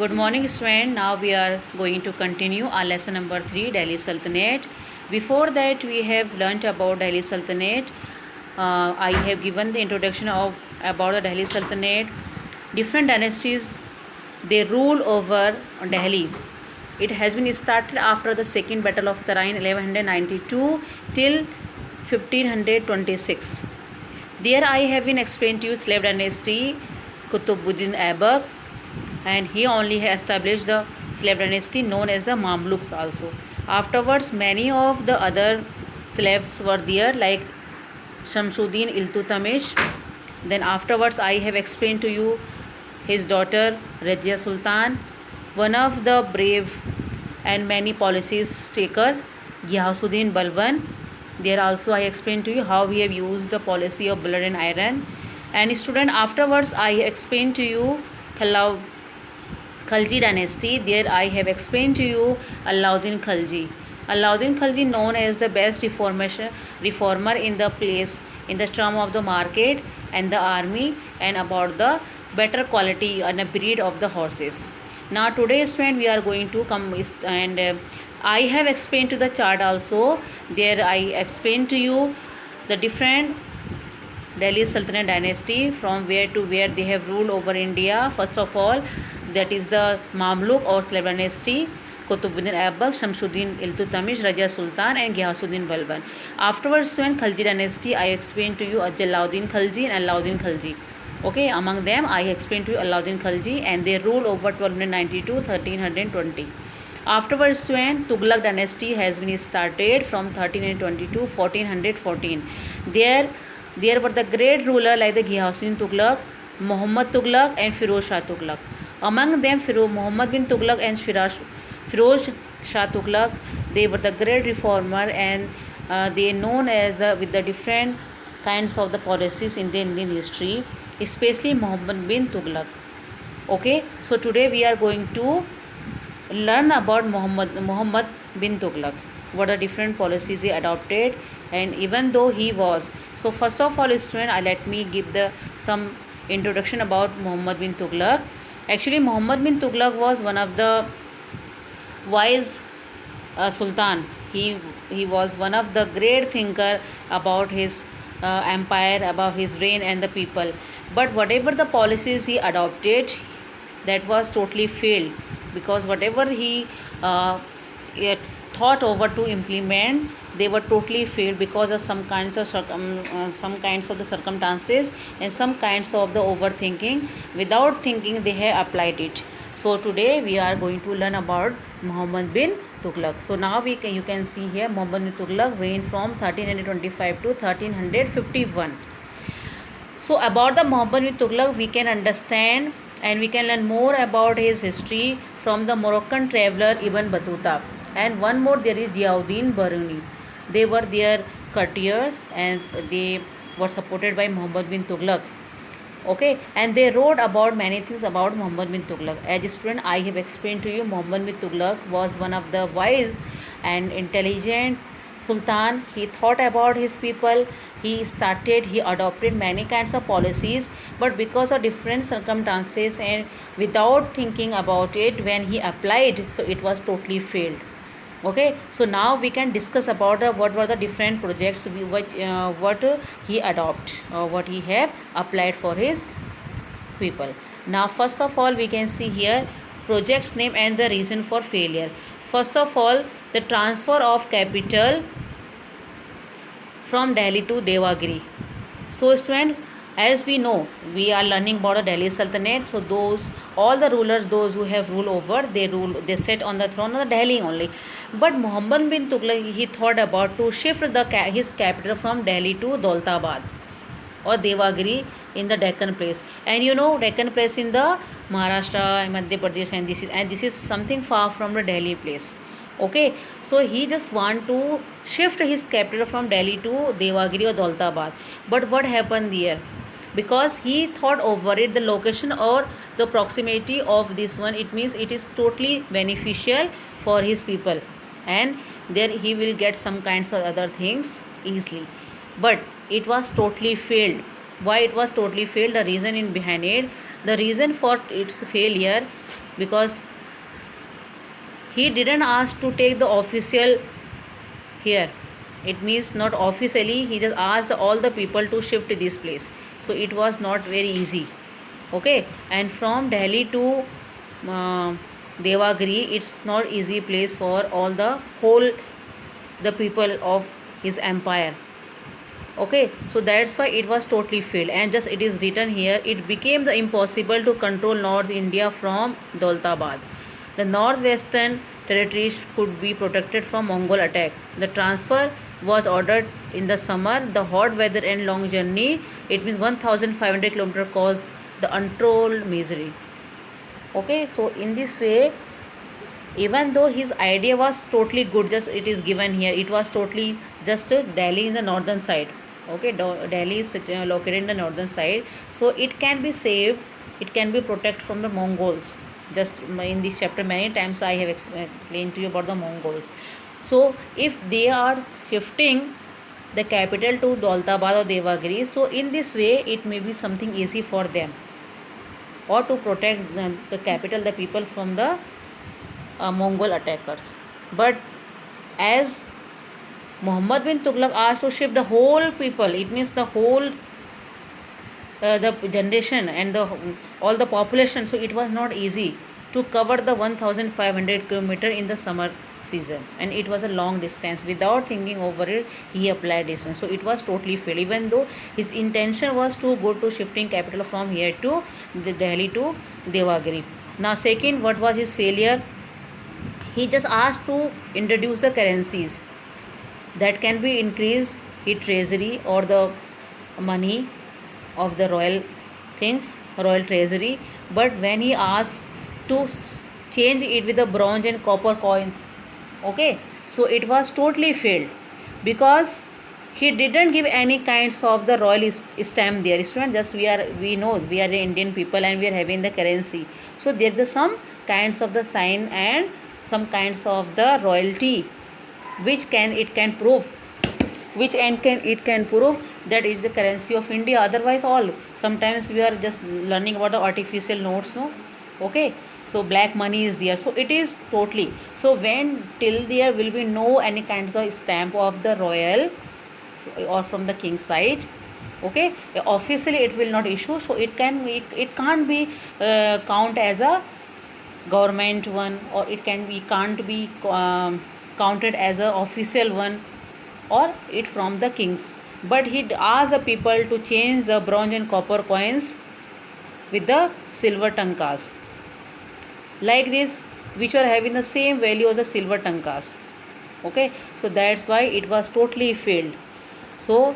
Good morning, student. Now we are going to continue our lesson number 3, Delhi Sultanate. Before that, we have learnt about Delhi Sultanate. I have given the introduction of about the Delhi Sultanate. Different dynasties they rule over Delhi. It has been started after the Second Battle of Tarain 1192 till 1526. There I have been explained to you slave dynasty, Qutbuddin Aibak, and he only established the slave dynasty known as the Mamluks also. Afterwards, many of the other slaves were there like Shamsuddin Iltutmish. Then afterwards, I have explained to you his daughter Rajia Sultan, one of the brave and many policies taker Ghiyasuddin Balban. There also I explained to you how we have used the policy of blood and iron. And student, afterwards I explained to you Khalji dynasty. There I have explained to you Alauddin Khalji. Alauddin Khalji known as the best reformer in the place in the term of the market and the army and about the better quality and a breed of the horses. Now today student we are going to come and I have explained to the chart also. There I explained to you the different Delhi Sultanate dynasty from where to where they have ruled over India. First of all, that is the Mamluk or slave dynasty, Qutbuddin Aibak, Shamsuddin Iltutmish, Rajia Sultan and Ghiyasuddin Balban. Afterwards, when Khalji dynasty, I explained to you Jalauddin Khalji and Alauddin Khalji. Okay, among them I explained to you Alauddin Khalji and they rule over 1292 1320. Afterwards, when Tughlaq dynasty has been started from 1322 1414. There were the great ruler like the Ghiyasuddin Tughlaq, Muhammad Tughlaq and Firoz Shah Tughlaq. Among them, Muhammad bin Tughlaq and Firoz Shah Tughlaq, they were the great reformer and they known as with the different kinds of the policies in the Indian history, especially Muhammad bin Tughlaq. Okay, so today we are going to learn about Muhammad bin Tughlaq, what are different policies he adopted, and even though he was. So first of all, student, let me give some introduction about Muhammad bin Tughlaq. Actually, Muhammad bin Tughlaq was one of the wise sultan. He was one of the great thinker about his empire, about his reign and the people. But whatever the policies he adopted, that was totally failed, because whatever he thought over to implement, they were totally failed because of some kinds of the circumstances and some kinds of the overthinking. Without thinking, they have applied it. So today we are going to learn about Muhammad bin Tughlaq. So now you can see here Muhammad bin Tughlaq reigned from 1325 to 1351. So about the Muhammad bin Tughlaq, we can understand and we can learn more about his history from the Moroccan traveler Ibn Battuta. And one more, there is Ziauddin Baruni. They were their courtiers and they were supported by Muhammad bin Tughlaq. Okay, and they wrote about many things about Muhammad bin Tughlaq. As a student, I have explained to you Muhammad bin Tughlaq was one of the wise and intelligent sultan. He thought about his people. He adopted many kinds of policies, but because of different circumstances and without thinking about it, when he applied, so it was totally failed. Okay, so now we can discuss about what were the different projects what he adopt or what he have applied for his people. Now first of all, we can see here projects name and the reason for failure. First of all, the transfer of capital from Delhi to Devagiri. So student, as we know, we are learning about the Delhi Sultanate. So all the rulers, those who have ruled over, they sit on the throne of the Delhi only. But Muhammad bin Tughlaq, he thought about to shift his capital from Delhi to Daulatabad or Devagiri in the Deccan place. And you know Deccan place in the Maharashtra, Madhya Pradesh, and this is something far from the Delhi place. Okay, so he just want to shift his capital from Delhi to Devagiri or Daulatabad. But what happened there? Because he thought over it, the location or the proximity of this one, it means it is totally beneficial for his people, and there he will get some kinds of other things easily. But it was totally failed. Why it was totally failed? The reason in behind it, the reason for its failure, because he didn't ask to take the official here. It means not officially, he just asked all the people to shift to this place. So it was not very easy. Okay, and from Delhi to uh, Devagiri, it's not easy place for all the whole the people of his empire. Okay, so that's why it was totally failed, and just it is written here, it became the impossible to control North India from Daulatabad. The northwestern territories could be protected from Mongol attack. The transfer was ordered in the summer. The hot weather and long journey, it means 1500 kilometer, caused the untold misery. Okay, so in this way, even though his idea was totally good, just it is given here, it was totally just Delhi in the northern side. Okay, Delhi is located in the northern side, so it can be saved, it can be protected from the Mongols. Just in this chapter many times I have explained to you about the Mongols. So if they are shifting the capital to Daulatabad or Devagiri, so in this way it may be something easy for them, or to protect the capital, the people, from the Mongol attackers. But as Muhammad bin Tughlaq asked to shift the whole people, it means the whole the generation and the all the population, so it was not easy to cover the 1500 kilometer in the summer season, and it was a long distance. Without thinking over it, he applied this one, so it was totally failed, even though his intention was to go to shifting capital from here to the Delhi to Devagiri. Now second, what was his failure? He just asked to introduce the currencies that can be increased in treasury or the money of the royal things, royal treasury. But when he asked to change it with the bronze and copper coins, okay, so it was totally failed, because he didn't give any kinds of the royal stamp there. Student, just we know we are the Indian people and we are having the currency, so there are some kinds of the sign and some kinds of the royalty which can it can prove, which and can it can prove that is the currency of India. Otherwise all, sometimes we are just learning about the artificial notes, no. Okay, so black money is there, so it is totally, so when till there will be no any kinds of stamp of the royal or from the king side, okay, officially it will not issue, so it can't be count as a government one, or it can't be counted as a official one, or it from the kings. But he asked the people to change the bronze and copper coins with the silver tankas, like this, which are having the same value as the silver tankas. Okay, so that's why it was totally failed. So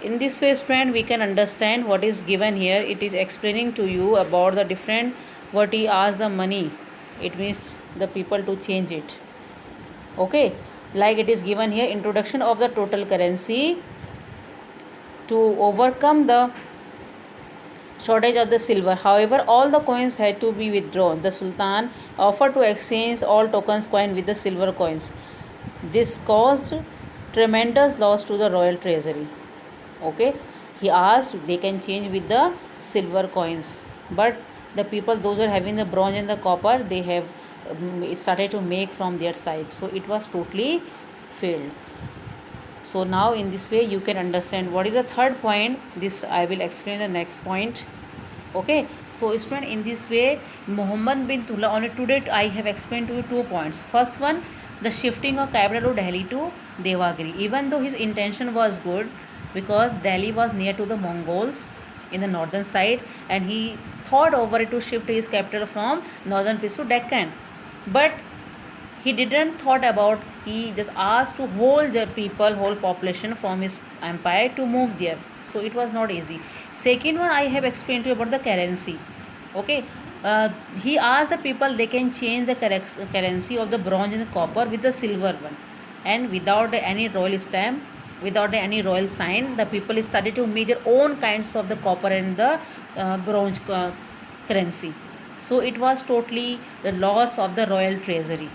in this way, student, we can understand what is given here. It is explaining to you about the different, what he asked the money, it means the people to change it. Okay, like it is given here, introduction of the total currency to overcome the shortage of the silver. However, all the coins had to be withdrawn. The Sultan offered to exchange all tokens coin with the silver coins. This caused tremendous loss to the royal treasury. Okay, he asked they can change with the silver coins, but the people, those who are having the bronze and the copper, they have started to make from their side, so it was totally failed. So now in this way you can understand what is the third point. This I will explain the next point. Okay, so student, in this way Muhammad bin Tughlaq, only today I have explained to you 2 points. First one, the shifting of capital to Delhi to Devagiri, even though his intention was good, because Delhi was near to the Mongols in the northern side, and he thought over it to shift his capital from northern place to Deccan. But he didn't thought about, he just asked to whole the people, whole population from his empire to move there, so it was not easy. Second one, I have explained to you about the currency. Okay, he asked the people they can change the currency of the bronze and the copper with the silver one, and without any royal stamp, without any royal sign, the people started to make their own kinds of the copper and the bronze currency. So it was totally the loss of the royal treasury.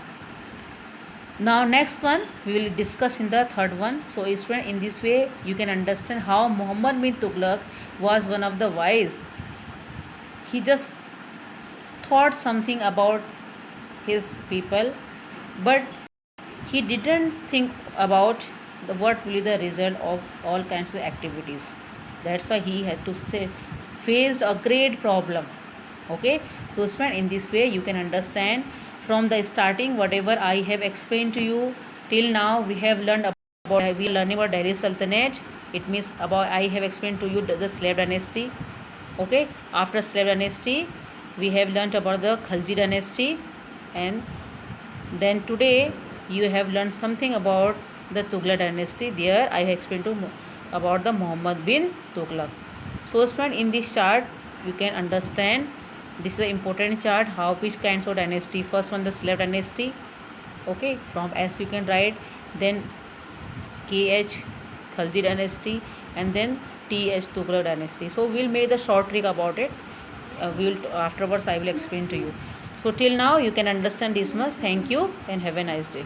Now next one we will discuss in the third one. So student, in this way you can understand how Muhammad bin Tughlaq was one of the wise. He just thought something about his people, but he didn't think about what will be the result of all kinds of activities. That's why he had to say faced a great problem. Okay, so student, in this way you can understand from the starting whatever I have explained to you till now. We have learned about, we are learning about Delhi Sultanate. It means about, I have explained to you the slave dynasty. Okay, after slave dynasty we have learnt about the Khalji dynasty, and then today you have learned something about the Tughlaq dynasty. There I have explained to about the Muhammad bin Tughlaq. So student, in this chart you can understand, this is an important chart, how which kinds of dynasty. First one, the slave dynasty. Okay, from S you can write, then KH Khalji dynasty, and then TH Tughlaq dynasty. So we'll make the short trick about it. We'll afterwards I will explain to you. So till now you can understand this much. Thank you and have a nice day.